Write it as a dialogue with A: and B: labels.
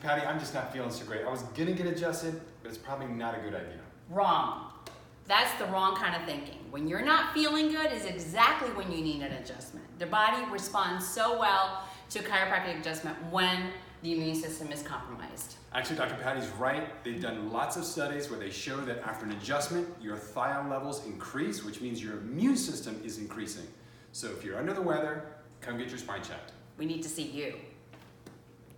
A: Patty, I'm just not feeling so great. I was gonna get adjusted, but it's probably not a good idea.
B: Wrong. That's the wrong kind of thinking. When you're not feeling good is exactly when you need an adjustment. The body responds so well to chiropractic adjustment when the immune system is compromised.
A: Actually, Dr. Patty's right. They've done lots of studies where they show that after an adjustment, your thiol levels increase, which means your immune system is increasing. So if you're under the weather, come get your spine checked.
B: We need to see you.